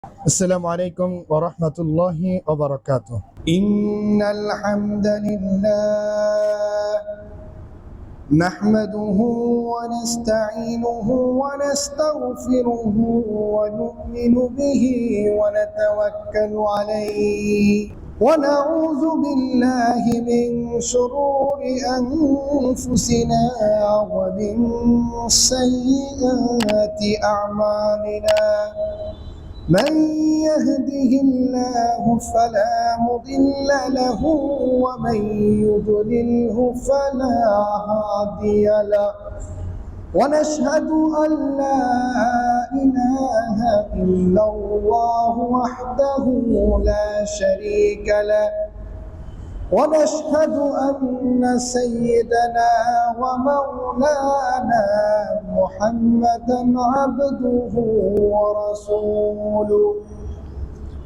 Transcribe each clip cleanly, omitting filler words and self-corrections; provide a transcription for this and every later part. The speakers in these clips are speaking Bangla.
السلام عليكم ورحمة الله وبركاته. إن الحمد لله نحمده ونستعينه ونستغفره ونؤمن به ونتوكل عليه ونعوذ بالله من شرور أنفسنا ومن سيئات أعمالنا. من يهده الله فلا مضل له ومن يضلله فلا هادي له ونشهد أن لا إله إلا الله وحده لا شريك له ونشهد أن سيدنا ومولانا محمدا عبده ورسوله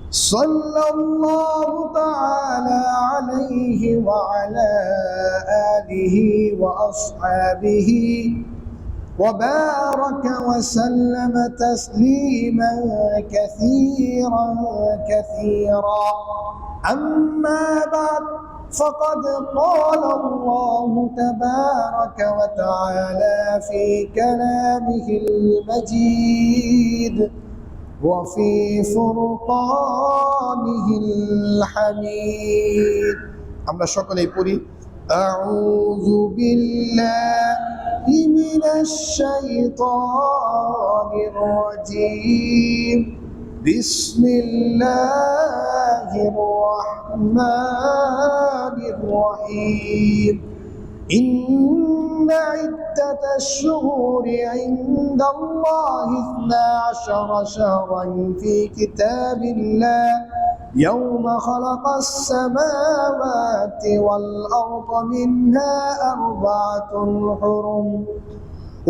صلى الله تعالى عليه وعلى آله وأصحابه وبارك وسلم تسليما كثيرا كثيرا. أما بعد فقد قال الله تبارك وتعالى في كلامه المجيد وفي فرقانه الحميد. আমরা সকলেই পড়ি أعوذ بالله من الشيطان الرجيم بسم الله الرحمن الرحيم. إن عدة الشهور عند الله 12 شهرا في كتاب الله يوم خلق السماوات والأرض منها 4 حرم.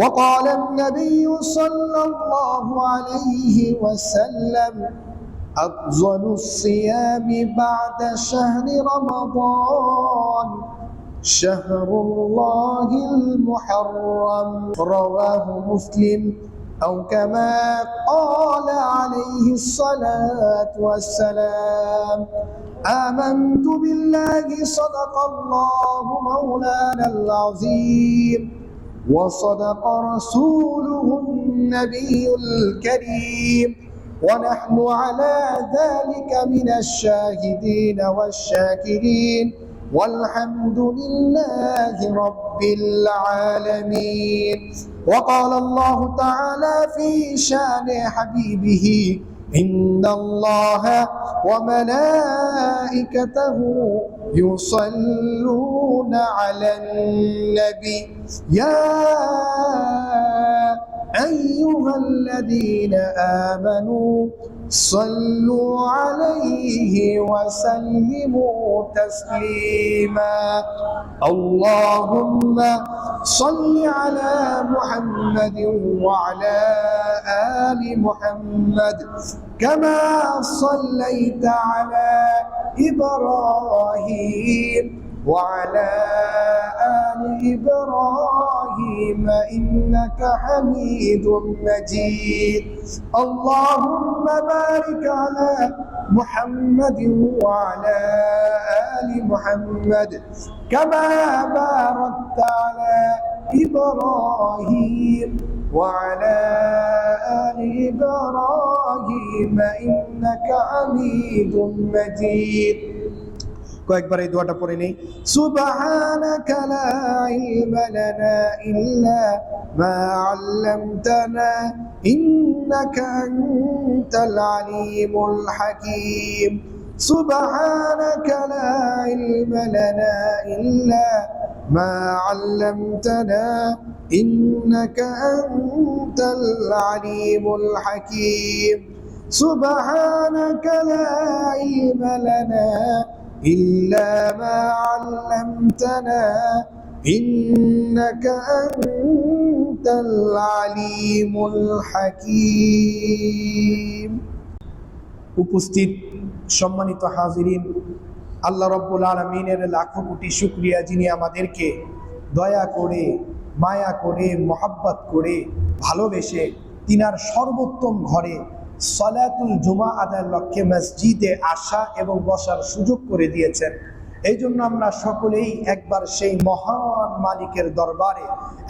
وقال النبي صلى الله عليه وسلم أفضل الصيام بعد شهر رمضان شهر الله المحرم. رواه مسلم أو كما قال عليه الصلاة والسلام. آمنت بالله صدق الله مولانا العظيم وصدق رسوله النبي الكريم ونحن على ذلك من الشاهدين والشاكرين والحمد لله رب العالمين. وقال الله تعالى في شان حبيبه إن الله وملائكته يصلون على النبي يا أيها الذين آمنوا صلوا عليه وسلموا تسليما. اللهم صل على محمد وعلى آل محمد كما صليت على إبراهيم وعلى آل إبراهيم إنك حميد مجيد. اللهم بارك على محمد وعلى آل محمد كما باركت على إبراهيم وعلى آل إبراهيم إنك حميد مجيد. কয়েকবার এই দোয়াটা পড়ে নেই। সুবহানাকা লা ইলমা লানা ইল্লা মা আল্লামতানা ইন্নাকা আনতাল আলিমুল হাকীম। সুবহানাকা লা ইলমা লানা ইল্লা মা আল্লামতানা ইন্নাকা আনতাল আলিমুল হাকীম। সুবহানাকা লা ইলমা লানা إلا ما علمتنا إنك أنت العليم الحكيم. উপস্থিত সম্মানিত হাজিরিন, আল্লাহ রাব্বুল আলামিনের লাখো কোটি শুকরিয়া যিনি আমাদেরকে দয়া করে মায়া করে মহব্বত করে ভালোবেসে তিনার সর্বোত্তম ঘরে সালাতুল জুমা আদায়ের লক্ষ্যে মসজিদে আসা এবং বসার সুযোগ করে দিয়েছেন। এই জন্য আমরা সকলেই একবার সেই মহান মালিকের দরবারে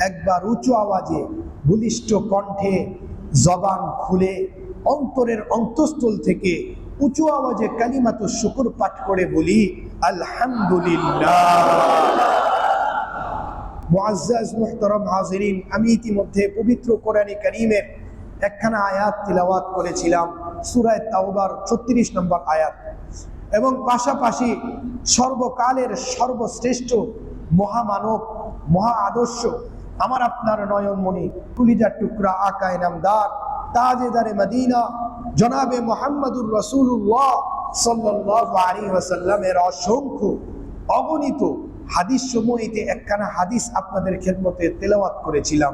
একবার উঁচু আওয়াজে বলিষ্ঠ কণ্ঠে জবান খুলে অন্তরের অন্তঃস্থল থেকে উঁচু আওয়াজে কালিমাতুশ শুকর পাঠ করে বলি আলহামদুলিল্লাহ। মুআজ্জাজ মুহতারাম হাজিরিন, আমি ইতিমধ্যে পবিত্র কোরআনে কারীমের একখানা আয়াত তিলাওয়াত করেছিলাম, সূরা তাওবার 36 নম্বর আয়াত, এবং পাশাপাশি সর্বকালের সর্বশ্রেষ্ঠ মহামানব, মহা আদর্শ, আমার আপনার নয়নমণি, কলিজার টুকরা, আকায়ে নামদার, তাজেদারে মদিনা, জনাবে মুহাম্মদুর রাসূলুল্লাহ সাল্লাল্লাহু আলাইহি ওয়াসাল্লামের অসংখ্য অগণিত হাদিস সমূহিতে একখানা হাদিস আপনাদের খেদমতে তেলাওয়াত করেছিলাম।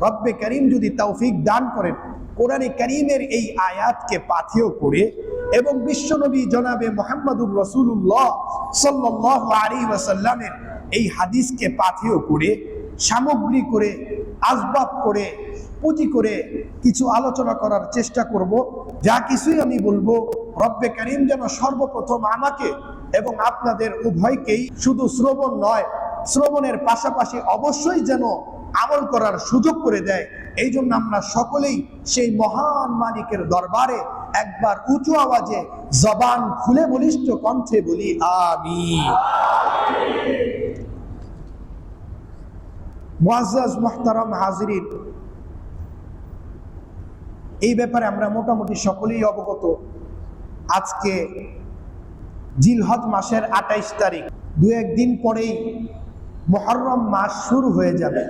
রব্বে করিম যদি তৌফিক দান করেন, কোরআনে কারীমের এই আয়াতকে পাথেয় করে এবং বিশ্বনবী জনাবে মুহাম্মদুর রাসূলুল্লাহ সাল্লাল্লাহু আলাইহি ওয়াসাল্লামের এই হাদিসকে পাথেয় করে, সামগ্রী করে, আসবাব করে, পুঁজি করে কিছু আলোচনা করার চেষ্টা করব। যা কিছুই আমি বলবো, রব্বে করিম যেন সর্বপ্রথম আমাকে এবং আপনাদের উভয়কেই শুধু শ্রবণ নয়, শ্রবণের পাশাপাশি অবশ্যই যেন আমল করার সুযোগ করে দেয়। এই জন্য আমরা সকলেই সেই মহান মালিকের দরবারে একবার উঁচু আওয়াজে জবান খুলে বলিষ্ঠ কণ্ঠে বলি আমিন। মুআজ্জাজ মুহতারাম হাজিরিন, এই ব্যাপারে আমরা মোটামুটি সকলেই অবগত। আজকে জিলহজ মাসের 28 তারিখ, দু একদিন পরেই মুহররম মাস শুরু হয়ে যাবে।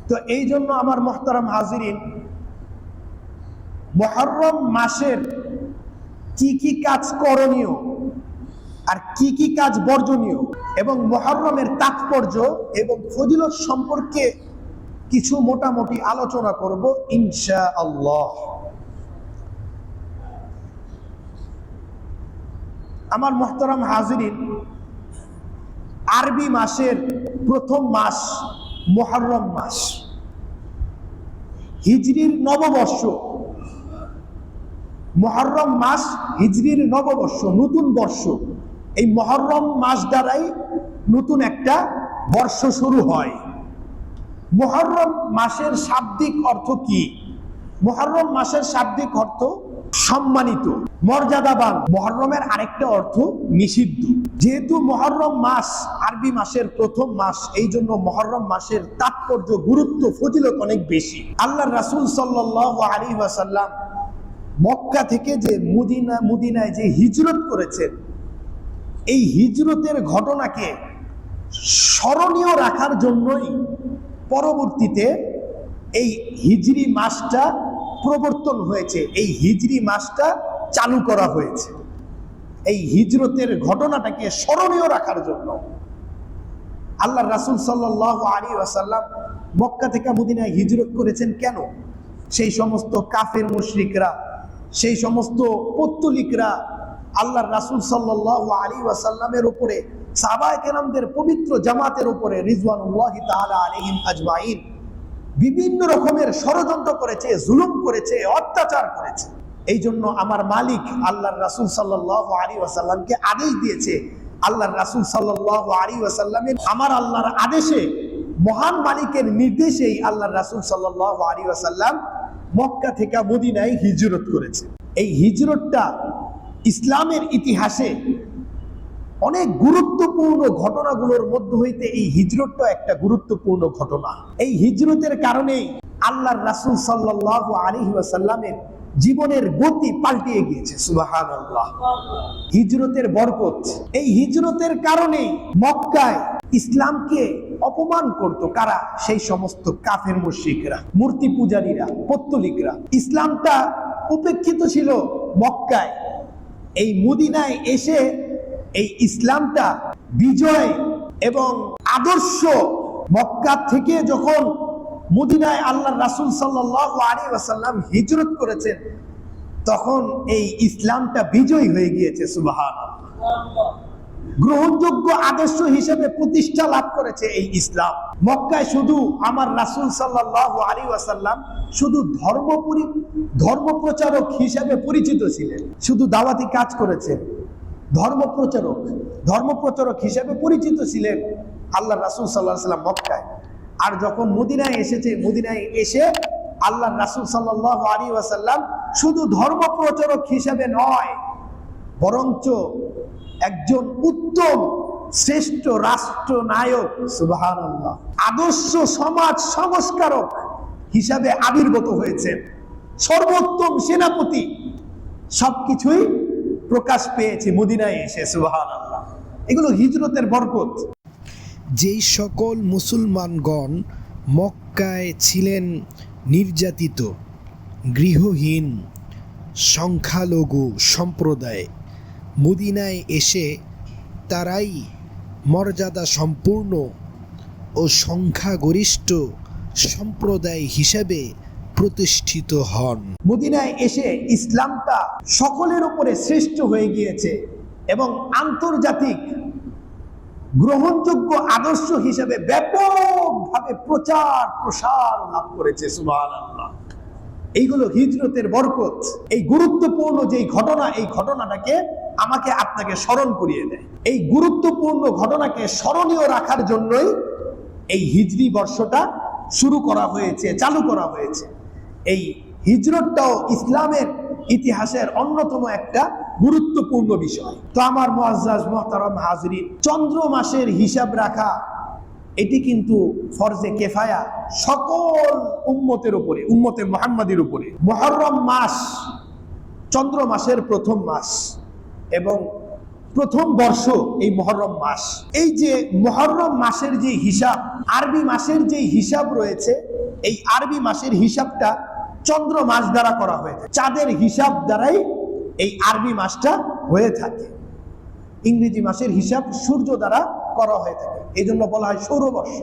তো এই জন্য আমার মুহতারাম হাজিরিন, মুহররম মাসের কি কি কাজ করণীয় আর কি কি কাজ বর্জনীয় এবং মুহররমের তাৎপর্য এবং ফজিলত সম্পর্কে কিছু মোটামুটি আলোচনা করব ইনশাআল্লাহ। আমার মুহতারাম হাজিরিন, আরবি মাসের প্রথম মাস মুহররম মাস, হিজরির নববর্ষ। মুহররম মাস হিজরির নববর্ষ, নতুন বর্ষ। এই মুহররম মাস দ্বারাই নতুন একটা বর্ষ শুরু হয়। মুহররম মাসের শাব্দিক অর্থ কি? মুহররম মাসের শাব্দিক অর্থ সম্মানিত, মর্যাদাবান। মুহররমের আরেকটা অর্থ নিষিদ্ধ। যেহেতু মুহররম মাস আরবি মাসের প্রথম মাস, এই জন্য মুহররম মাসের তাৎপর্য, গুরুত্ব, ফজিলত অনেক বেশি। আল্লাহর রাসূল সাল্লাল্লাহু আলাইহি ওয়াসাল্লাম মক্কা থেকে যে মদিনায় যে হিজরত করেছেন, এই হিজরতের ঘটনাকে স্মরণীয় রাখার জন্যই পরবর্তীতে এই হিজরি মাসটা প্রবর্তন হয়েছে, এই হিজরি মাসটা চালু করা হয়েছে। এই হিজরতের ঘটনাটাকে স্মরণীয় রাখার জন্য আল্লাহর রাসূল সাল্লাল্লাহু আলাইহি ওয়াসাল্লাম মক্কা থেকে মদিনায় হিজরত করেছেন। কেন? সেই সমস্ত কাফের মুশরিকরা, সেই সমস্ত পৌত্তলিকরা আল্লাহর রাসূল সাল্লাল্লাহু আলাইহি ওয়াসাল্লামের উপরে, সাহাবায়ে কেরামদের পবিত্র জামাতের উপরে রিজওয়ানুল্লাহি তাআলা আলাইহিম আজমাইন বিভিন্ন রকমের ষড়যন্ত্র করেছে, জুলুম করেছে, অত্যাচার করেছে। এই জন্য আমার মালিক আল্লাহর রাসূল সাল্লাল্লাহু আলাইহি ওয়াসাল্লামকে আদেশ দিয়েছে। আল্লাহর রাসূল সাল্লাল্লাহু আলাইহি ওয়াসাল্লামের, আমার আল্লাহর আদেশে, মহান মালিকের নির্দেশেই আল্লাহর রাসূল সাল্লাল্লাহু আলাইহি ওয়াসাল্লাম মক্কা থেকে মদিনায় হিজরত করেছে। এই হিজরতটা ইসলামের ইতিহাসে অনেক গুরুত্বপূর্ণ ঘটনাগুলোর মধ্যে হইতে এই হিজরতটা একটা গুরুত্বপূর্ণ ঘটনা। এই হিজরতের কারণেই আল্লাহর রাসূল সাল্লাল্লাহু আলাইহি ওয়াসাল্লামের জীবনের গতি পাল্টিয়ে গিয়েছে। সুবহানাল্লাহ। হিজরতের বরকত, এই হিজরতের কারণেই মক্কায় ইসলামকে অপমান করত কারা? সেই সমস্ত কাফের মুশরিকরা, মূর্তি পূজারীরা, পৌত্তলিকরা। ইসলামটা উপেক্ষিত ছিল মক্কায়। এই মদিনায় এসে এই ইসলামটা বিজয় এবং আদর্শ, মক্কা থেকে যখন মদিনায় আল্লাহর রাসূল সাল্লাল্লাহু আলাইহি ওয়াসাল্লাম হিজরত করেছেন, তখন এই ইসলামটা বিজয় হয়ে গিয়েছে। সুবহানাল্লাহ। গ্রহণযোগ্য আদর্শ হিসেবে প্রতিষ্ঠা লাভ করেছে এই ইসলাম। মক্কায় শুধু আমার রাসূল সাল্লাল্লাহু আলাইহি ওয়াসাল্লাম শুধু ধর্ম প্রচারক হিসেবে পরিচিত ছিলেন, শুধু দাওয়াতি কাজ করেছেন, ধর্ম প্রচারক হিসেবে পরিচিত ছিলেন আল্লাহ রাসূল সাল্লাল্লাহু আলাইহি ওয়াসাল্লাম মক্কায়। আর যখন মদিনায় এসে আল্লাহ রাসূল সাল্লাল্লাহু আলাইহি ওয়াসাল্লাম শুধু ধর্ম প্রচারক হিসেবে নয়, বরঞ্চ একজন উত্তম শ্রেষ্ঠ রাষ্ট্রনায়ক, সুবহানাল্লাহ, আদর্শ সমাজ সংস্কারক হিসাবে আবির্ভূত হয়েছেন, সর্বোত্তম সেনাপতি, সবকিছুই প্রকাশ পেয়েছে মদিনায় এসে, সুবহানাল্লাহ। এগুলো হিজরতের বরকত। যেই সকল মুসলমানগণ মক্কায় ছিলেন নির্যাতিত, গৃহহীন, সংখ্যালঘু সম্প্রদায়, মদিনায় এসে তারাই মর্যাদা সম্পূর্ণ ও সংখ্যাগরিষ্ঠ সম্প্রদায় হিসেবে প্রতিষ্ঠিত হন। মদিনায় এসে ইসলামটা সকলের উপরে শ্রেষ্ঠ হয়ে গিয়েছে এবং আন্তর্জাতিক গ্রহণযোগ্য আদর্শ হিসেবে ব্যাপকভাবে প্রসার লাভ করেছে, সুবহানাল্লাহ। এইগুলো হিজরতের বরকত। এই গুরুত্বপূর্ণ যেই ঘটনা, এই ঘটনাটাকে আমাকে আপনাকে স্মরণ করিয়ে দেয়। এই গুরুত্বপূর্ণ ঘটনাকে স্মরণীয় রাখার জন্যই এই হিজরি বর্ষটা চালু করা হয়েছে। এই হিজরতটাও ইসলামের ইতিহাসের অন্যতম একটা গুরুত্বপূর্ণ বিষয়। তো আমার মুআজ্জাজ মুহতারাম হাজরিন, চন্দ্র মাসের হিসাব রাখা এটি কিন্তু ফরজে কেফায়া সকল উম্মতের উপরে, উম্মতে মুহাম্মাদের উপরে। মুহররম মাস চন্দ্র মাসের প্রথম মাস এবং প্রথম বর্ষ এই মুহররম মাস। এই যে মুহররম মাসের যে হিসাব, আরবি মাসের যে হিসাব রয়েছে, এই আরবি মাসের হিসাবটা চন্দ্র মাস দ্বারা করা হয়ে থাকে, চাঁদের হিসাব দ্বারাই এই আরবি মাসটা হয়ে থাকে। ইংরেজি মাসের হিসাব সূর্য দ্বারা করা হয়ে থাকে, এই জন্য বলা হয় সৌরবর্ষ।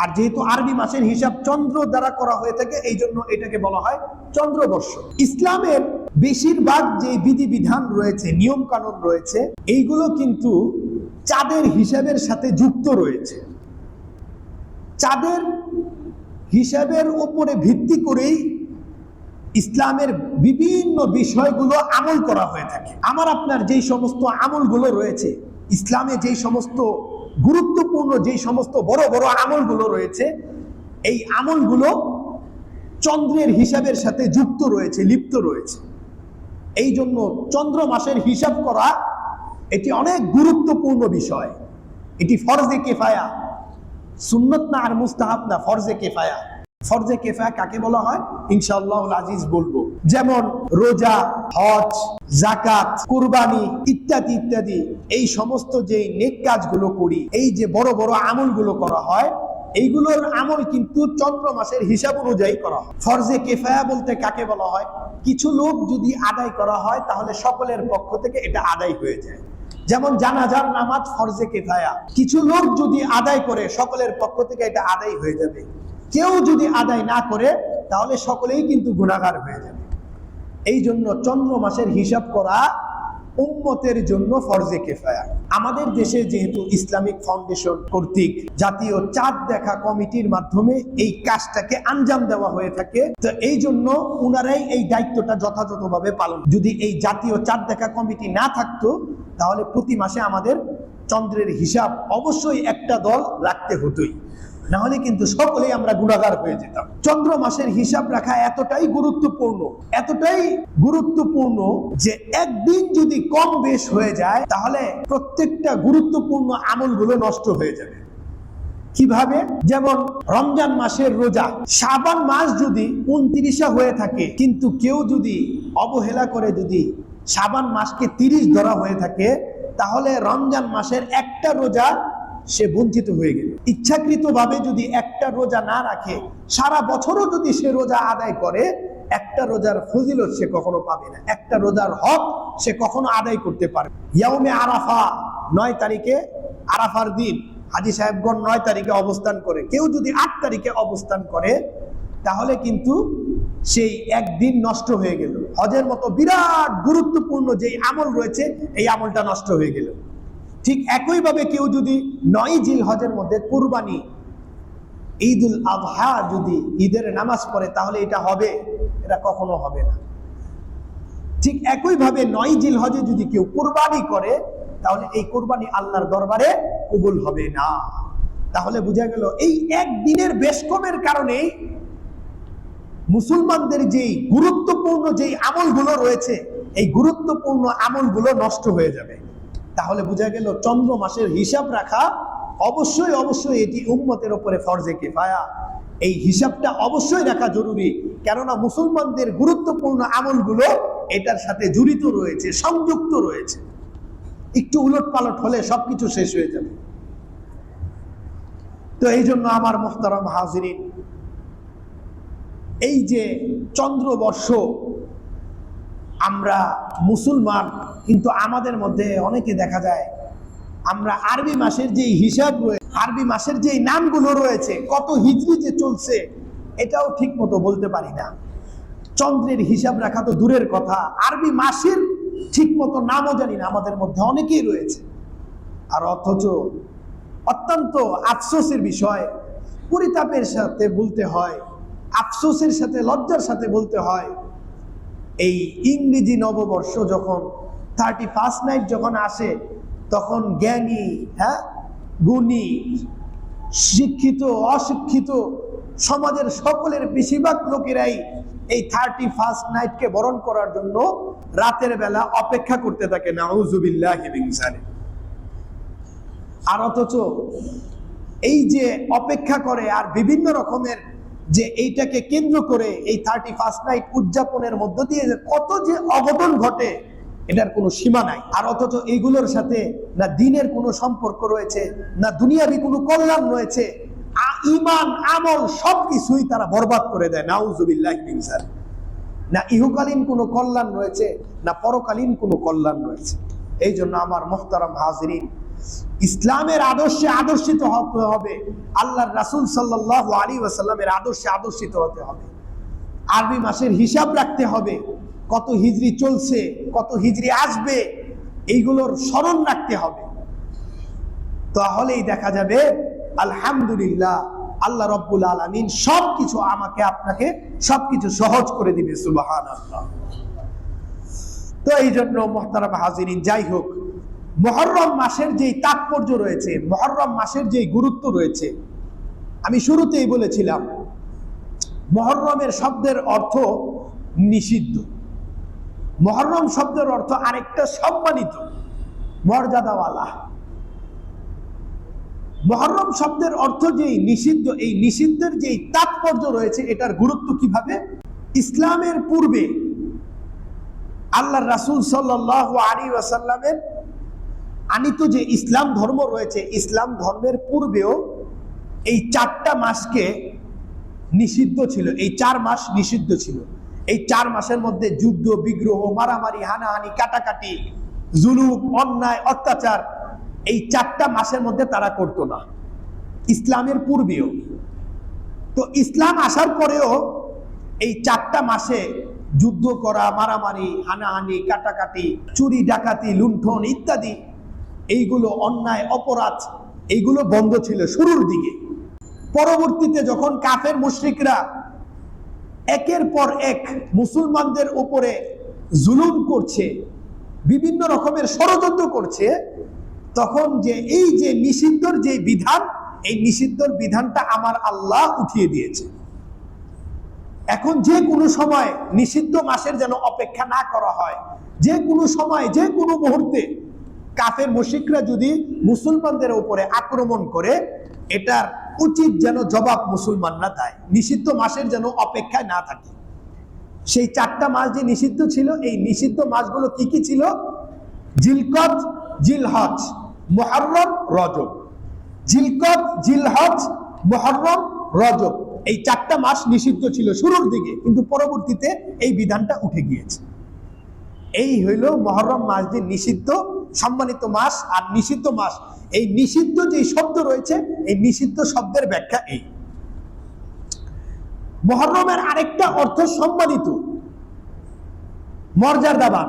আর যেহেতু আরবি মাসের হিসাব চন্দ্র দ্বারা করা হয়ে থাকে, এই জন্য এটাকে বলা হয় চন্দ্রবর্ষ। ইসলামের বেশিরভাগ যে বিধিবিধান রয়েছে, নিয়ম কানুন রয়েছে, এইগুলো কিন্তু চাঁদের হিসাবের সাথে যুক্ত রয়েছে। চাঁদের হিসাবের উপরে ভিত্তি করেই ইসলামের বিভিন্ন বিষয়গুলো আমল করা হয়ে থাকে। আমার আপনার যেই সমস্ত আমলগুলো রয়েছে, ইসলামে যেই সমস্ত গুরুত্বপূর্ণ, যেই সমস্ত বড় বড় আমলগুলো রয়েছে, এই আমলগুলো চন্দ্রের হিসাবের সাথে যুক্ত রয়েছে, লিপ্ত রয়েছে। এই জন্য চন্দ্র মাসের হিসাব করা এটি অনেক গুরুত্বপূর্ণ বিষয়। এটি ফরজে কেফায়া, সুন্নত না আর মুস্তাহাব না, ফরজে কেফায়া। ফরজে কেফায়া কাকে বলা হয় ইনশাআল্লাহুল আজিজ বলবো। যেমন রোজা, হজ, যাকাত, কুরবানি ইত্যাদি ইত্যাদি, এই সমস্ত যে নেক কাজগুলো করি, এই যে বড় বড় আমলগুলো করা হয়, এইগুলোর আমল কিন্তু চন্দ্র মাসের হিসাব অনুযায়ী করা হয়। ফরজে কেফায়া বলতে কাকে বলা হয়? কিছু লোক যদি আদায় করা হয় তাহলে সকলের পক্ষ থেকে এটা আদায় হয়ে যায়। যেমন জানাজার নামাজ ফরজে কেফায়া, কিছু লোক যদি আদায় করে সকলের পক্ষ থেকে এটা আদায় হয়ে যাবে। কেউ যদি আদায় না করে তাহলে সকলেই কিন্তু গুনাহগার হয়ে যাবে। এই জন্য চন্দ্র মাসের হিসাব করা উম্মতের জন্য ফরজে কেফায়া। আমাদের দেশে যেহেতু ইসলামিক ফাউন্ডেশন কর্তৃক জাতীয় চাঁদ দেখা কমিটির মাধ্যমে এই কাজটাকে আঞ্জাম দেওয়া হয়ে থাকে, তো এই জন্য উনারাই এই দায়িত্বটা যথাযথভাবে পালন। যদি এই জাতীয় চাঁদ দেখা কমিটি না থাকতো তাহলে প্রতি মাসে আমাদের চন্দ্রের হিসাব অবশ্যই একটা দল রাখতে হতোই, না হলে কিন্তু সকলেই আমরা গুনাহগার হয়ে যেতাম। চন্দ্র মাসের হিসাব রাখা এতটাই গুরুত্বপূর্ণ যে একদিন যদি কম বেশ হয়ে যায় তাহলে প্রত্যেকটা গুরুত্বপূর্ণ আমলগুলো নষ্ট হয়ে যাবে। কিভাবে? যেমন রমজান মাসের রোজা, শাবান মাস যদি 29 হয়ে থাকে কিন্তু কেউ যদি অবহেলা করে যদি শাবান মাসকে 30 ধরা হয়ে থাকে, তাহলে রমজান মাসের একটা রোজা সে বঞ্চিত হয়ে গেল। ইচ্ছাকৃতভাবে যদি একটা রোজা না রাখে, সারা বছরও যদি সে রোজা আদায় করে, একটা রোজার ফজিলত সে কখনো পাবে না, একটা রোজার হক সে কখনো আদায় করতে পারে। ইয়াউমে আরাফা, 9 তারিখে আরাফার দিন হাজী সাহেবগণ 9 তারিখে অবস্থান করে, কেউ যদি 8 তারিখে অবস্থান করে তাহলে কিন্তু সেই একদিন নষ্ট হয়ে গেল। হজের মতো বিরাট গুরুত্বপূর্ণ যেই আমল রয়েছে এই আমলটা নষ্ট হয়ে গেল। ঠিক একইভাবে কেউ যদি 9 জিলহজের মধ্যে কুরবানি, ঈদুল আযহা যদি ঈদের নামাজ পড়ে তাহলে এটা হবে? এটা কখনো হবে না। ঠিক একইভাবে 9 জিলহজে যদি কেউ কুরবানি করে তাহলে এই কুরবানি আল্লাহর দরবারে কবুল হবে না। তাহলে বোঝা গেল এই একদিনের বেশকমের কারণে মুসলমানদের যেই গুরুত্বপূর্ণ যেই আমলগুলো রয়েছে এই গুরুত্বপূর্ণ আমলগুলো নষ্ট হয়ে যাবে। তাহলে বোঝা গেল চন্দ্র মাসের হিসাব রাখা অবশ্যই অবশ্যই এটি উম্মতের উপরে ফরজে কিফায়া। এই হিসাবটা অবশ্যই রাখা জরুরি, কেননা মুসলমানদের গুরুত্বপূর্ণ আমলগুলো এটার সাথে জড়িত রয়েছে, সংযুক্ত রয়েছে। একটু উলট পালট হলে সবকিছু শেষ হয়ে যাবে। তো এই জন্য আমার মুহতারাম হাজিরিন, এই যে চন্দ্রবর্ষ, আমরা মুসলমান কিন্তু আমাদের মধ্যে অনেকে দেখা যায় আমরা আরবি মাসের যে হিসাব রয়েছে, আরবি মাসের যে নামগুলো রয়েছে, কত হিজরি যে চলছে এটাও ঠিক মতো বলতে পারি না। চন্দ্রের হিসাব রাখা তো দূরের কথা, আরবি মাসের ঠিক মতো নামও জানি না আমাদের মধ্যে অনেকেই রয়েছে। আর অথচ অত্যন্ত আফসোসের বিষয়, পরিতাপের সাথে বলতে হয়, আফসোসের সাথে লজ্জার সাথে বলতে হয়, এই ইংরেজি নববর্ষ যখন 31 নাইট যখন আসে তখন জ্ঞানী, গুণী, শিক্ষিত, অশিক্ষিত সমাজের সকলের বেশিরভাগ লোকেরাই এই 31 নাইটকে বরণ করার জন্য রাতের বেলা অপেক্ষা করতে থাকে। নাউযুবিল্লাহি মিন যালিক। আর অথচ এই যে অপেক্ষা করে আর বিভিন্ন রকমের যে এইটাকে কেন্দ্র করে এই 31 নাইট উদযাপনের মধ্য দিয়ে কত যে অঘটন ঘটে এটার কোনো সীমা নাই। আর অথচ এইগুলোর সাথে না দিনের কোনো সম্পর্ক রয়েছে, না দুনিয়াবি কোনো কল্যাণ রয়েছে, ঈমান আমল সবকিছুই তারা বরবাদ করে দেয়। নাউযুবিল্লাহি মিন যালিক। না ইহকালীন কোনো কল্যাণ রয়েছে, না পরকালীন কোনো কল্যাণ রয়েছে। এই জন্য আমার মুহতারাম হাজিরিন, ইসলামের আদর্শে আদর্শিত হতে হবে, আল্লাহর রাসূল সাল্লাল্লাহু আলাইহি ওয়াসাল্লামের আদর্শে আদর্শিত হতে হবে। আরবি মাসের হিসাব রাখতে হবে, কত হিজরি চলছে, কত হিজরি আসবে, এইগুলোর স্মরণ রাখতে হবে। তাহলেই দেখা যাবে আলহামদুলিল্লাহ আল্লাহ রাব্বুল আলামিন সবকিছু আমাকে আপনাকে সবকিছু সহজ করে দিবে। সুবহানাল্লাহ। তো এই জন্য মুহতারাম হাজিরিন, যাই হোক, মুহররম মাসের যেই তাৎপর্য রয়েছে, মুহররম মাসের যেই গুরুত্ব রয়েছে, আমি শুরুতেই বলেছিলাম মুহররমের শব্দের অর্থ নিষিদ্ধ। মুহররম শব্দের অর্থ আরেকটা সম্মানিত, মর্যাদাওয়ালা। মুহররম শব্দের অর্থ যেই নিষিদ্ধ, এই নিষিদ্ধের যেই তাৎপর্য রয়েছে এটার গুরুত্ব কিভাবে? ইসলামের পূর্বে আল্লাহর রাসূল সাল্লাল্লাহু আলাইহি ওয়াসাল্লামের আনিত যে ইসলাম ধর্ম রয়েছে, ইসলাম ধর্মের পূর্বেও এই 4টা মাসকে নিষিদ্ধ ছিল, এই 4 মাস নিষিদ্ধ ছিল। এই 4 মাসের মধ্যে যুদ্ধ, বিগ্রহ, মারামারি, হানাহানি, কাটাকাটি, জুলুম, অন্যায়, অত্যাচার এই 4টা মাসের মধ্যে তারা করতো না, ইসলামের পূর্বেও। তো ইসলাম আসার পরেও এই 4টা মাসে যুদ্ধ করা, মারামারি, হানাহানি, কাটাকাটি, চুরি, ডাকাতি, লুণ্ঠন ইত্যাদি এইগুলো অন্যায়, অপরাধ এইগুলো বন্ধ ছিল শুরুর দিকে। পরবর্তীতে যখন কাফের মুশরিকরা একের পর এক মুসলমানদের উপরে জুলুম করছে, বিভিন্ন রকমের ষড়যন্ত্র করছে, তখন যে এই যে নিষিদ্ধর যে বিধান, এই নিষিদ্ধর বিধানটা আমার আল্লাহ উঠিয়ে দিয়েছে। এখন যে কোনো সময় নিষিদ্ধ মাসের যেন অপেক্ষা না করা হয়, যে কোনো সময়, যে কোনো মুহূর্তে কাফের মুশরিকরা যদি মুসলমানদের উপরে আক্রমণ করে, এটার উচিত যেন জবাব মুসলমানরা দেয়, নিষিদ্ধ মাসের যেন অপেক্ষায় না থাকে। সেই 4টা মাস যে নিষিদ্ধ ছিল, এই নিষিদ্ধ মাসগুলো কি কি ছিল? জিলকদ, জিলহজ, মুহররম, রজব। জিলকদ, জিলহজ, মুহররম, রজব, এই 4টা মাস নিষিদ্ধ ছিল শুরুর দিকে, কিন্তু পরবর্তীতে এই বিধানটা উঠে গিয়েছে। এই হইল মুহররম মাস, যে নিষিদ্ধ সম্মানিত মাস আর নিষিদ্ধ মাস। এই নিষিদ্ধ যে শব্দ রয়েছে, এই নিষিদ্ধ শব্দের ব্যাখ্যা এই। মুহররমের আরেকটা অর্থ সম্মানিত, মর্যাদাবান।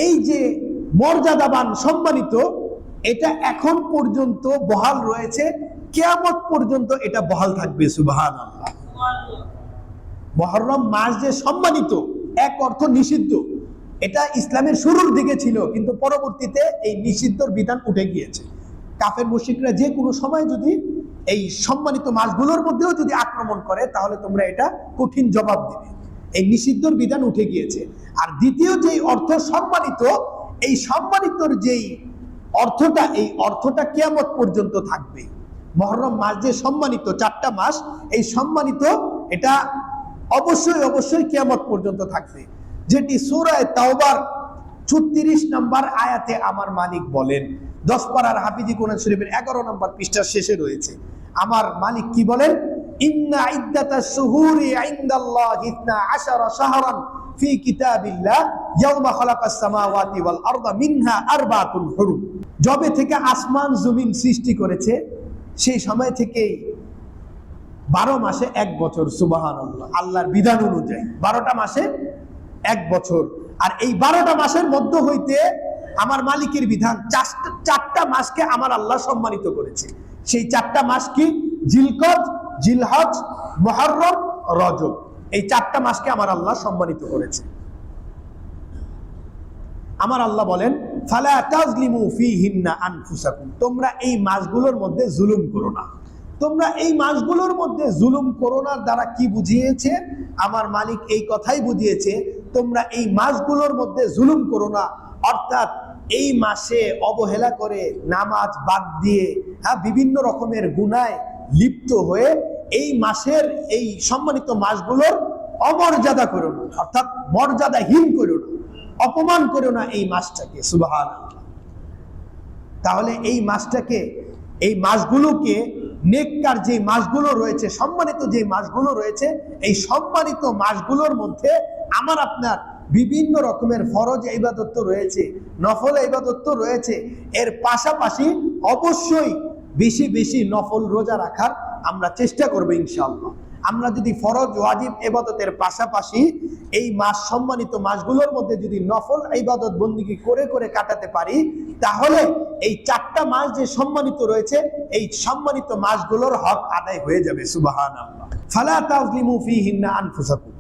এই যে মর্যাদাবান, সম্মানিত, এটা এখন পর্যন্ত বহাল রয়েছে, কিয়ামত পর্যন্ত এটা বহাল থাকবে। সুবহানাল্লাহ। মুহররম মাস যে সম্মানিত, এক অর্থ নিষিদ্ধ। এটা ইসলামের শুরুর দিকে ছিল, কিন্তু পরবর্তীতে এই নিষিদ্ধর বিধান উঠে গিয়েছে। কাফের মুশরিকরা যে কোনো সময় যদি এই সম্মানিত মাসগুলোর মধ্যেও যদি আক্রমণ করে, তাহলে তোমরা এটা কঠিন জবাব দিবে। এই নিষিদ্ধর বিধান উঠে গিয়েছে। আর দ্বিতীয় যেই অর্থ সম্মানিত, এই সম্মানিতর যেই অর্থটা, এই অর্থটা কিয়ামত পর্যন্ত থাকবে। মুহররম মাস যে সম্মানিত, 4টা মাস, এই সম্মানিত এটা অবশ্যই অবশ্যই কিয়ামত পর্যন্ত থাকবে। যেটি সূরা তাওবার 36 নম্বর আয়াতে আমার মালিক বলেন, 10 পারার হাফিজি কোরআন শরীফের 11 নম্বর পৃষ্ঠার শেষে রয়েছে। আমার মালিক কি বলেন? ইন্না ইদ্দাতাশ শুহুরি ইনদাল্লাহি 12 শাহরান ফি কিতাবিল্লাহ ইয়াওমা খালাকাস সামাওয়াতি ওয়াল আরদা মিনহা আরবাতুন হুরুম। যবে থেকে আসমান জমিন সৃষ্টি করেছে, সেই সময় থেকেই 12 মাসে 1 বছর। সুবহানাল্লাহ। আল্লাহর বিধান অনুযায়ী 12টা মাসে 1 বছর। আর এই 12টা মাসের মধ্য হইতে আমার মালিকের বিধান 4টা মাসকে আমার আল্লাহ সম্মানিত করেছে। সেই 4টা মাস কি? জিলকদ, জিলহজ, মুহররম, রজব। এই 4টা মাসকে আমার আল্লাহ সম্মানিত করেছে। আমার আল্লাহ বলেন, ফালা তাজলিমু ফীহিন্না আনফুসাকুম, তোমরা এই মাসগুলোর মধ্যে জুলুম করো না। তোমরা এই মাসগুলোর মধ্যে জুলুম করোনার দ্বারা কি বুঝিয়েছে? আমার মালিক এই কথাই বুঝিয়েছে, তোমরা এই মাসগুলোর মধ্যে জুলুম করো না। অর্থাৎ এই মাসে অবহেলা করে, নামাজ বাদ দিয়ে, বিভিন্ন রকমের গুনায় লিপ্ত হয়ে এই মাসের, এই সম্মানিত মাসগুলোর অমর্যাদা করো না, অর্থাৎ মর্যাদাহীন করো না, অপমান করো না এই মাসটাকে। সুবহানাল্লাহ। তাহলে এই মাসটাকে, এই মাসগুলোকে, নেককার যে মাসগুলো রয়েছে, সম্মানিত যে মাসগুলো রয়েছে, এই সম্মানিত মাসগুলোর মধ্যে আমার আপনার বিভিন্ন রকমের ফরজ ইবাদত তো রয়েছে, নফল ইবাদত তো রয়েছে। এর পাশাপাশি অবশ্যই বেশি বেশি নফল রোজা রাখার আমরা চেষ্টা করব ইনশাআল্লাহ। আমরা যদি ফরজ ওয়াজিব ইবাদতের পাশাপাশি এই মাস, সম্মানিত মাসগুলোর মধ্যে যদি নফল ইবাদত বন্দেগী করে করে কাটাতে পারি, তাহলে এই 4টা মাস যে সম্মানিত রয়েছে, এই সম্মানিত মাসগুলোর হক আদায় হয়ে যাবে। সুবহানাল্লাহ। ফালা তাজলিমু ফীহিন্না আনফুসাকুম,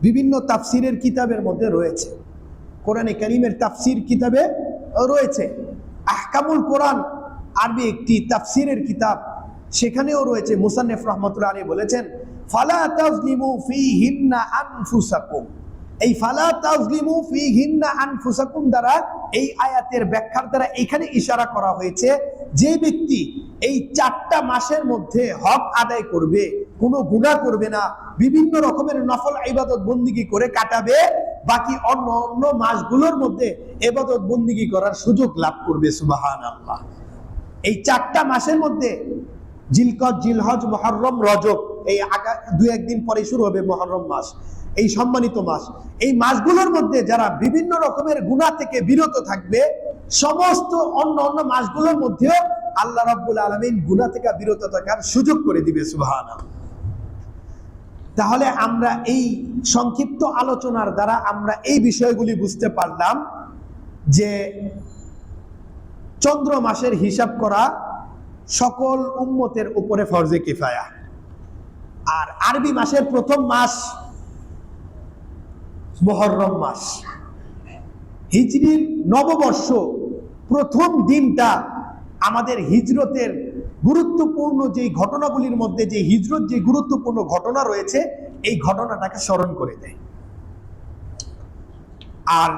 বিভিন্ন তাফসিরের কিতাবের মধ্যে রয়েছে, কোরআনে কারীমের তাফসির কিতাবে রয়েছে। আহকামুল কোরআন আরবি একটি তাফসিরের কিতাব, সেখানেও রয়েছে। মুসান্নিফ রাহমাতুল্লাহ আলাইহি বলেছেন, ফালা তাজলিমু ফীহিন্না আনফুসাকুম। এই ফালা তাজলিমু ফীহিন্না আনফুসাকুম দ্বারা, এই আয়াতের ব্যাখ্যার দ্বারা এখানে ইশারা করা হয়েছে, যে ব্যক্তি এই 4টা মাসের মধ্যে হক আদায় করবে, কোনো গুনাহ করবে না, বিভিন্ন রকমের নফল ইবাদত বন্দেগী করে কাটাবে, বাকি অন্য অন্য মাসগুলোর মধ্যে ইবাদত বন্দেগী করার সুযোগ লাভ করবে। সুবহানাল্লাহ। এই 4টা মাসের মধ্যে জিলকদ, জিলহজ, মুহররম, রজব, এই 2-1 দিন পরে শুরু হবে মুহররম মাস, এই সম্মানিত মাস। এই মাসগুলোর মধ্যে যারা বিভিন্ন রকমের গুনাহ থেকে বিরত থাকবে, সমস্ত অন্য অন্য মাসগুলোর মধ্যেও আল্লাহ রাব্বুল আলামিন গুনাহ থেকে বিরত থাকার সুযোগ করে দিবে। সুবহানাল্লাহ। তাহলে আমরা এই সংক্ষিপ্ত আলোচনার দ্বারা আমরা এই বিষয়গুলি বুঝতে পারলাম যে চন্দ্র মাসের হিসাব করা সকল উম্মতের উপরে ফরজে কিফায়া। আর আরবি মাসের প্রথম মাস মুহররম মাস। হিজরির নববর্ষ প্রথম দিনটা আমাদের হিজরতের গুরুত্বপূর্ণ যে ঘটনাগুলির মধ্যে, যে হিজরত যে গুরুত্বপূর্ণ ঘটনা রয়েছে, এই ঘটনাটাকে স্মরণ করে দেয়। আর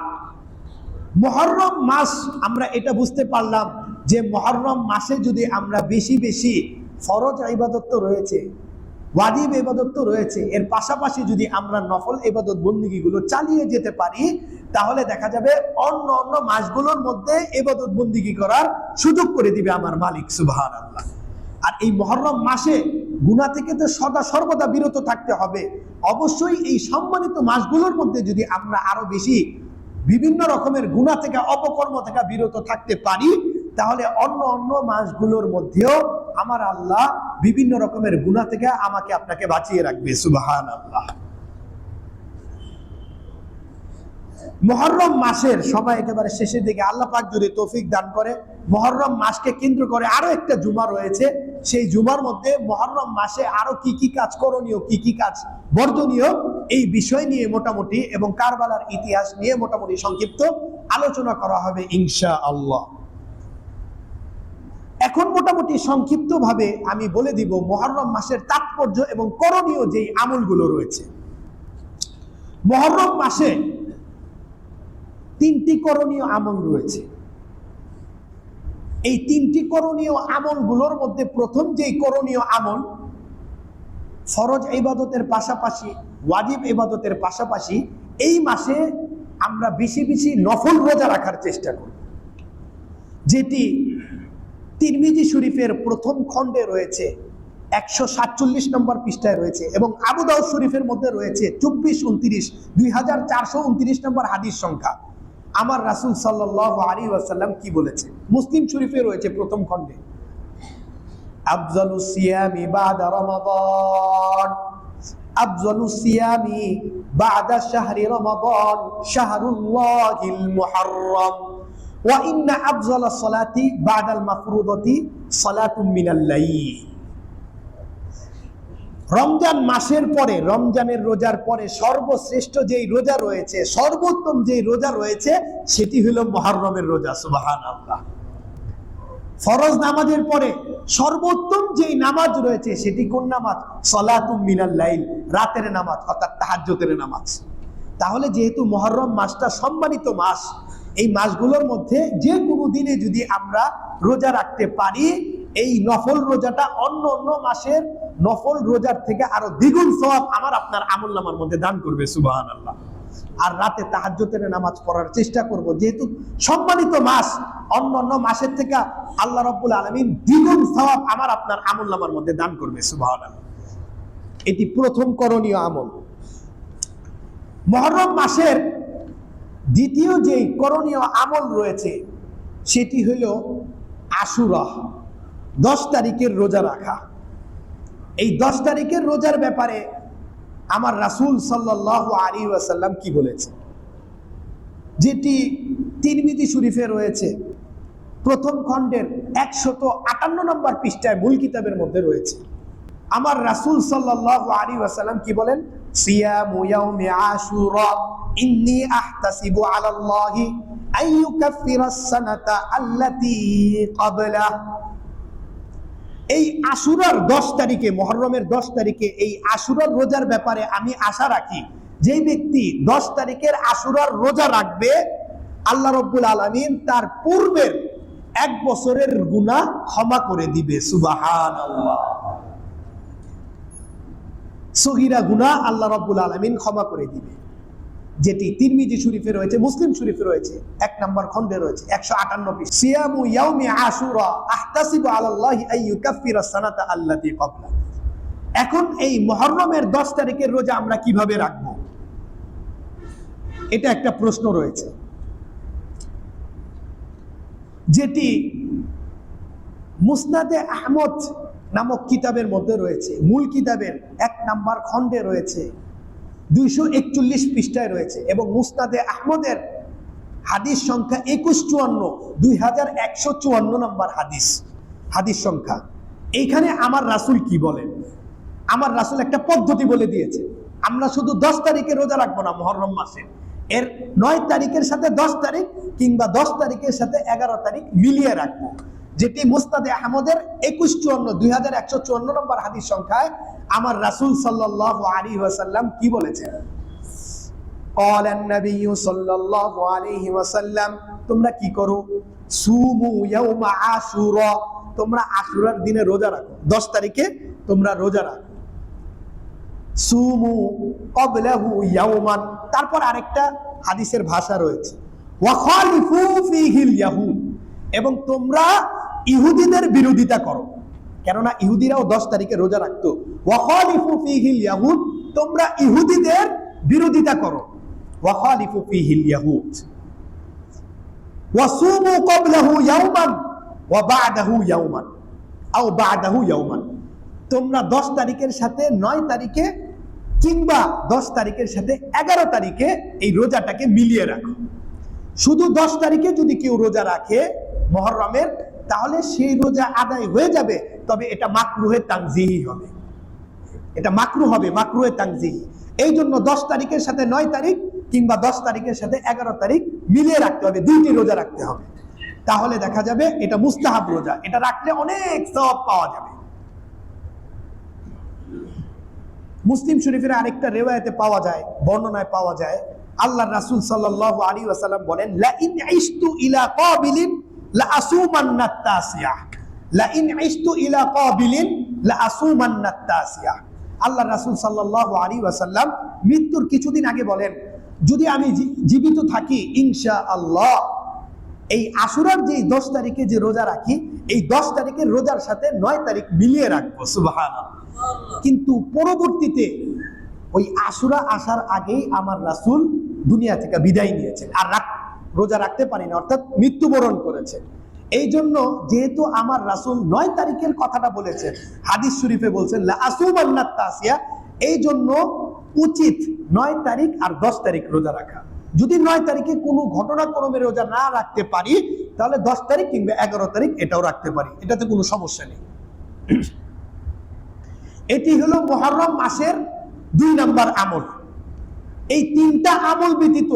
মুহররম মাস, আমরা এটা বুঝতে পারলাম যে মুহররম মাসে যদি আমরা বেশি বেশি ফরজ ইবাদত তো রয়েছে, ওয়াজিব ইবাদত তো রয়েছে, এর পাশাপাশি যদি আমরা নফল ইবাদত বন্দেগীগুলো চালিয়ে যেতে পারি, তাহলে দেখা যাবে অন্য অন্য মাসগুলোর মধ্যে ইবাদত বন্দেগী করার সুযোগ করে দিবে আমার মালিক। সুবহানাল্লাহ। আর এই মুহররম মাসে গুনাহ থেকে তো সদা সর্বদা বিরত থাকতে হবে। অবশ্যই এই সম্মানিত মাসগুলোর মধ্যে যদি আমরা আরো বেশি বিভিন্ন রকমের গুনাহ থেকে, অপকর্ম থেকে বিরত থাকতে পারি, তাহলে অন্য অন্য মাসগুলোর মধ্যেও আমার আল্লাহ বিভিন্ন রকমের গুনাহ থেকে আমাকে আপনাকে বাঁচিয়ে রাখবে। সুবহানাল্লাহ। মুহররম মাসের সবাই একেবারে শেষের দিকে আল্লাহ পাক যদি তৌফিক দান করে, মুহররম মাসকে কেন্দ্র করে আরো একটা জুমা রয়েছে। সেই জুমার মধ্যে মুহররম মাসে আরো কি কি কাজ করণীয়, কি কি কাজ বর্জনীয়, এই বিষয় নিয়ে মোটামুটি এবং কারবালার ইতিহাস নিয়ে মোটামুটি সংক্ষিপ্ত আলোচনা করা হবে ইনশাআল্লাহ। এখন মোটামুটি সংক্ষিপ্ত ভাবে আমি বলে দিব মুহররম মাসের তাৎপর্য এবং করণীয় যেই আমলগুলো রয়েছে। মুহররম মাসে 3টি করণীয় আমল রয়েছে। এই 3টি করণীয় আমলগুলোর মধ্যে প্রথম যেই করণীয় আমল, ফরজ ইবাদতের পাশাপাশি ওয়াজিব ইবাদতের পাশাপাশি এই মাসে আমরা বেশি বেশি নফল রোজা রাখার চেষ্টা করি, যেটি তিরমিজি শরীফের প্রথম খণ্ডে রয়েছে, 147 নম্বর পৃষ্ঠায় রয়েছে, এবং আবু দাউদ শরীফের মধ্যে রয়েছে 2429 নম্বর হাদিস সংখ্যা। আমার রাসূল সাল্লাল্লাহু আলাইহি ওয়াসাল্লাম কি বলেছে? মুসলিম শরীফে রয়েছে প্রথম খণ্ডে, আফজালুস সিয়ামি বাদা রমাদান, আফজালুস সিয়ামি বাদা শাহরি রমাদান শাহরুল্লাহিল মুহাররম, ওয়া ইন্না আফজালাস সালাতি বাদাল মাফরুদাতি সালাতুম মিনাল লাইল। রমজান মাসের পরে, রমজানের রোজার পরে সর্বশ্রেষ্ঠ যেই রোজা রয়েছে, সর্বোত্তম যেই রোজা রয়েছে, সেটি হলো মুহররমের রোজা। সুবহানাল্লাহ। ফরজ নামাজের পরে সর্বোত্তম যেই নামাজ রয়েছে সেটি কোন নামাজ? সালাতুম মিনাল লাইল, রাতের নামাজ, অর্থাৎ তাহাজ্জুদের নামাজ। তাহলে যেহেতু মুহররম মাসটা সম্মানিত মাস, এই মাসগুলোর মধ্যে যে কোনো দিনে যদি আমরা রোজা রাখতে পারি, এই নফল রোজাটা অন্য অন্য মাসের নফল রোজার থেকে আরো দ্বিগুণ সওয়াব আমার আপনার আমলনামার মধ্যে দান করবে। সুবহানাল্লাহ। আর রাতে তাহাজ্জুদের নামাজ পড়ার চেষ্টা করব, যেহেতু সম্মানিত মাস, অন্য অন্য মাসের থেকে আল্লাহ রাব্বুল আলামিন দ্বিগুণ সওয়াব আমার আপনার আমলনামার মধ্যে দান করবে। সুবহানাল্লাহ। এটি প্রথম করণীয় আমল। মুহররম মাসের দ্বিতীয় যেই করণীয় আমল রয়েছে সেটি হলো আশুরা, 10 তারিখের রোজা রাখা। এই 10 তারিখের রোজার ব্যাপারে আমার রাসূল সাল্লাল্লাহু আলাইহি ওয়াসাল্লাম কি বলেছে, যেটি তিরমিজি শরীফে রয়েছে প্রথম খণ্ডের 158 নম্বর পৃষ্ঠায় মূল কিতাবের মধ্যে রয়েছে। আমার রাসূল সাল্লাল্লাহু আলাইহি ওয়াসাল্লাম কি বলেন? সিয়ামু ইয়াউমি আশুরা ইন্নী আহতাসিবু আলাল্লাহি আন ইউকাফিরাস সানাতা আল্লাতী ক্বাবলা। এই আশুরার 10 তারিখে, মুহররমের 10 তারিখে এই আশুরার রোজার ব্যাপারে আমি আশা রাখি, যেই ব্যক্তি 10 তারিখের আশুরার রোজা রাখবে, আল্লাহ রাব্বুল আলামিন তার পূর্বের 1 বছরের গুনাহ ক্ষমা করে দিবে। সুবহানাল্লাহ। সগীরা গুনাহ আল্লাহ রাব্বুল আলামিন ক্ষমা করে দিবে, যেটি তিরমিজি শরীফে রয়েছে, মুসলিম শরীফে রয়েছে, 1 নম্বর খণ্ডে রয়েছে, 158 পৃষ্ঠা। সিয়ামু ইয়াউমি আশুরা আহতাসিবু আলাল্লাহি আন ইউকাফিরাস সানাতা আল্লাতী ক্বাবলা। এখন এই মুহররমের 10 তারিখের রোজা আমরা কিভাবে রাখবো, এটা একটা প্রশ্ন রয়েছে, যেটি মুসনাদে আহমদ নামক কিতাবের মধ্যে রয়েছে, মূল কিতাবের 1 নম্বর খণ্ডে রয়েছে, 241 পৃষ্ঠায় রয়েছে, এবং মুসনাদে আহমদের হাদিস সংখ্যা 2154 নম্বর হাদিস সংখ্যা। এইখানে আমার রাসূল কি বলেন? আমার রাসূল একটা পদ্ধতি বলে দিয়েছে। আমরা শুধু 10 তারিখে রোজা রাখবো না মুহররম মাসে, এর 9 তারিখের সাথে 10 তারিখ কিংবা 10 তারিখের সাথে 11 তারিখ মিলিয়ে রাখবো, যেটি মুসনাদে আহমদের 2154 নম্বর হাদিস সংখ্যায় আমার রাসূল সাল্লাল্লাহু আলাইহি ওয়াসাল্লাম কি বলেছেন? قال النبي صلى الله عليه وسلم, তোমরা কি করো? সুমু ইয়াউমা আশুরা, তোমরা আশুরার দিনে রোজা রাখো, 10 তারিখে তোমরা রোজা রাখো। সুমু ক্বাবলাহু ইয়াউমান, তারপর আরেকটা হাদিসের ভাষা রয়েছে, ওয়া খালিফু ফীহিল ইয়াহুদ, এবং তোমরা ইহুদিদের বিরোধিতা করো, কেননা ইহুদিরাও 10 তারিখে রোজা রাখতো। ওয়া খালিফু ফীহিল ইয়াহুদ, তোমরা ইহুদিদের বিরোধিতা করো। ওয়া খালিফু ফীহিল ইয়াহুদ ওয়া সুমু ক্বাবলাহু ইয়াওমান ওয়া বা'দাহু ইয়াওমান আও বা'দাহু ইয়াওমান, তোমরা 10 তারিখের সাথে 9 তারিখে কিংবা 10 তারিখের সাথে 11 তারিখে এই রোজাটাকে মিলিয়ে রাখো। শুধু 10 তারিখে যদি কেউ রোজা রাখে মুহররমের, তাহলে সেই রোজা আদায় হয়ে যাবে, তবে এটা মাকরুহে তানজিহি হবে, এটা মাকরু হবে, মাকরুহে তানজিহি। এই জন্য 10 তারিখের সাথে 9 তারিখ কিংবা 10 তারিখের সাথে 11 তারিখ মিলিয়ে রাখতে হবে, দুইটি রোজা রাখতে হবে। তাহলে দেখা যাবে এটা মুস্তাহাব রোজা, এটা রাখলে অনেক সওয়াব পাওয়া যাবে। মুসলিম শরীফের আরেকটা রিওয়ায়াতে পাওয়া যায়, বর্ণনায় পাওয়া যায়, আল্লাহর রাসূল সাল্লাল্লাহু আলাইহি ওয়াসাল্লাম বলেন, লা ইন ইশতু ইলা কাবিলিন লা আসুমান্না তাসিয়া, লা ইন ইশতু ইলা কাবিলিন লা আসুমান্না তাসিয়া। আল্লাহর রাসূল সাল্লাল্লাহু আলাইহি ওয়াসাল্লাম মৃত্যুর কিছুদিন আগে বলেন, যদি আমি জীবিত থাকি ইনশাআল্লাহ এই আশুরার যে 10 তারিখে যে রোজা রাখি, এই 10 তারিখের রোজার সাথে 9 তারিখ মিলিয়ে রাখবো। সুবহানাল্লাহ। কিন্তু পরবর্তীতে ওই আশুরা আসার আগেই আমার রাসূল দুনিয়া থেকে বিদায় নিয়েছেন, আর রোজা রাখতে পারি না, অর্থাৎ মৃত্যুবরণ করেছেন। এই জন্য যেহেতু আমার রাসূল 9 তারিখের কথাটা বলেছেন, হাদিস শরীফে বলছেন লা আসুমান্নাত তাসিয়া, এই জন্য উচিত 9 তারিখ আর 10 তারিখ রোজা রাখা। যদি 9 তারিখে কোনো ঘটনাক্রমে রোজা না রাখতে পারি, তাহলে 10 তারিখ কিংবা 11 তারিখ এটাও রাখতে পারি, এটাতে কোনো সমস্যা নেই। এটি হলো মুহররম মাসের 2 নম্বর আমল। এই 3টা আমল ব্যতীত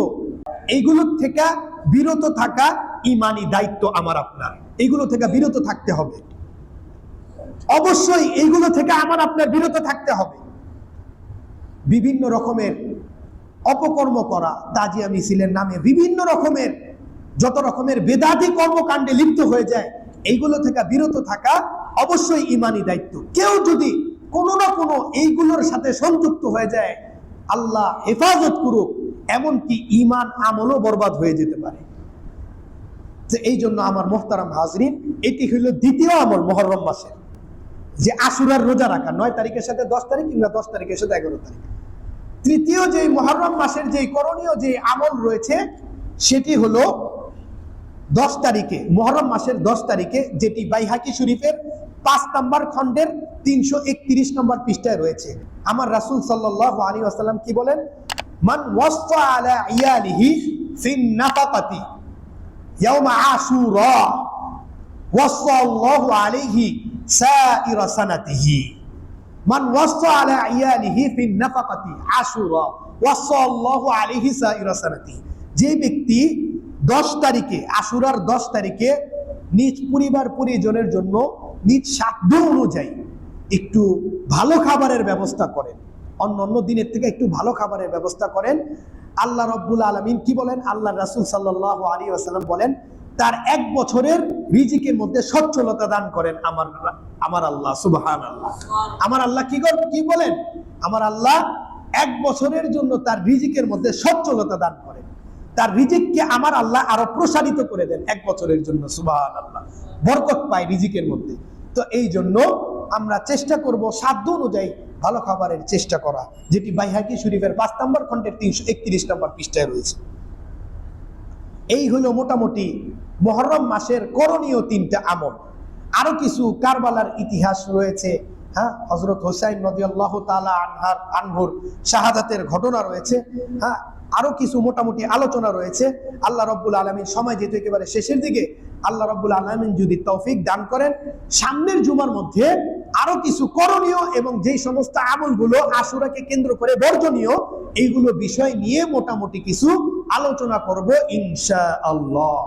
এইগুলো থেকে বিরত থাকা ঈমানি দায়িত্ব আমার আপনার, এইগুলো থেকে বিরত থাকতে হবে, অবশ্যই এইগুলো থেকে আমার আপনার বিরত থাকতে হবে। বিভিন্ন রকমের অপকর্ম করা, তাজিয়া মিছিলের নামে বিভিন্ন রকমের যত রকমের বেদাতি কর্মকাণ্ডে লিপ্ত হয়ে যায়, এইগুলো থেকে বিরত থাকা অবশ্যই ঈমানি দায়িত্ব। কেউ যদি কোনো না কোনো এইগুলোর সাথে সংযুক্ত হয়ে যায়, আল্লাহ হেফাজত করুক, এমনকি ঈমান আমলও বরবাদ হয়ে যেতে পারে। এই জন্য আমার মুহতারাম হাজরিন, এটি হলো দ্বিতীয় আমল মুহররম মাসের, যে আশুরার রোজা রাখা 9 তারিখের সাথে 10 তারিখ কিংবা 10 তারিখের সাথে 11 তারিখ। তৃতীয় যে মুহররম মাসের যে করণীয় যে আমল রয়েছে, সেটি হলো 10 তারিখে, মুহররম মাসের 10 তারিখে, যেটি বাইহাকি শরীফের 5 নম্বর খণ্ডের 331 নম্বর পৃষ্ঠায় রয়েছে। আমার রাসূল সাল্লাল্লাহু আলাইহি ওয়াসাল্লাম কি বলেন, মান ওয়াসা আলা ইয়ালিহি ফিন নাফাকাতি ইয়াউমা আশুরা ওয়াসাল্লাহু আলাইহি সাইরা সানাতিহি। মান ওয়াসা আলা ইয়ালিহি ফিন নাফাকাতি আশুরা ওয়াসাল্লাহু আলাইহি সাইরা সানাতিহি। যে ব্যক্তি 10 তারিখে, আশুরার 10 তারিখে নিজ পরিবার পরিজনের জন্য নিজ সাধ্য অনুযায়ী একটু ভালো খাবারের ব্যবস্থা করেন, অন্য দিনের থেকে একটু ভালো খাবারের ব্যবস্থা করেন, আল্লাহ রাব্বুল আলামিন কি বলেন, আল্লাহ রাসূল সাল্লাল্লাহু আলাইহি ওয়াসাল্লাম বলেন, তার 1 বছরের রিজিকের মধ্যে সচ্ছলতা দান করেন আমার আল্লাহ। সুবহানাল্লাহ। আমার আল্লাহ কি বলেন, আমার আল্লাহ 1 বছরের জন্য তার রিজিকের মধ্যে সচ্ছলতা দান করেন, তার রিজিককে আমার আল্লাহ আরো প্রসারিত করে দেন 1 বছরের জন্য। সুবহানাল্লাহ। বরকত পায় রিজিকের মধ্যে। তো এই জন্য আমরা চেষ্টা করব সাধ্য অনুযায়ী ভালো খাবারের চেষ্টা করা, যেটি বাইহাকি শরীফের 5 নম্বর খণ্ডের 331 নম্বর পৃষ্ঠায় রয়েছে। এই হলো মোটামুটি মুহররম মাসের করণীয় 3টা আমল। আরো কিছু কারবালার ইতিহাস রয়েছে, হ্যাঁ, হযরত হুসাইন রাদিয়াল্লাহু তাআলা আনহুর শাহাদাতের ঘটনা রয়েছে, হ্যাঁ, আরো কিছু মোটামুটি আলোচনা রয়েছে। আল্লাহ রাব্বুল আলামিন, সময় যেহেতু একেবারে শেষের দিকে, আল্লাহ রাব্বুল আলামিন যদি তৌফিক দান করেন, সামনের জুমার মধ্যে আরো কিছু করণীয় এবং যেই সমস্ত আমলগুলো আশুরাকে কেন্দ্র করে বর্জনীয়, এইগুলো বিষয় নিয়ে মোটামুটি কিছু আলোচনা করব ইনশাআল্লাহ।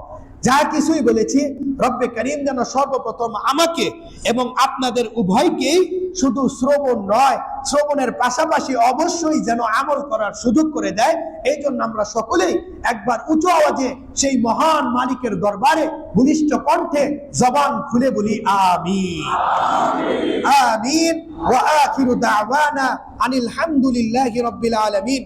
যা কিছুই বলেছি, রব্বে কারীম যেন সর্বপ্রথম আমাকে এবং আপনাদের উভয়কেই শুধু শ্রবণ নয়, শ্রবণের পাশাপাশি অবশ্যই যেন আমল করার সুযোগ করে দেয়। এই জন্য আমরা সকলেই একবার উঁচু আওয়াজে সেই মহান মালিকের দরবারে বলিষ্ঠ কণ্ঠে জবান খুলে বলি আমিন আমিন। ওয়া আখিরু দাওয়ানা আনিল হামদুলিল্লাহি রাব্বিল আলামিন।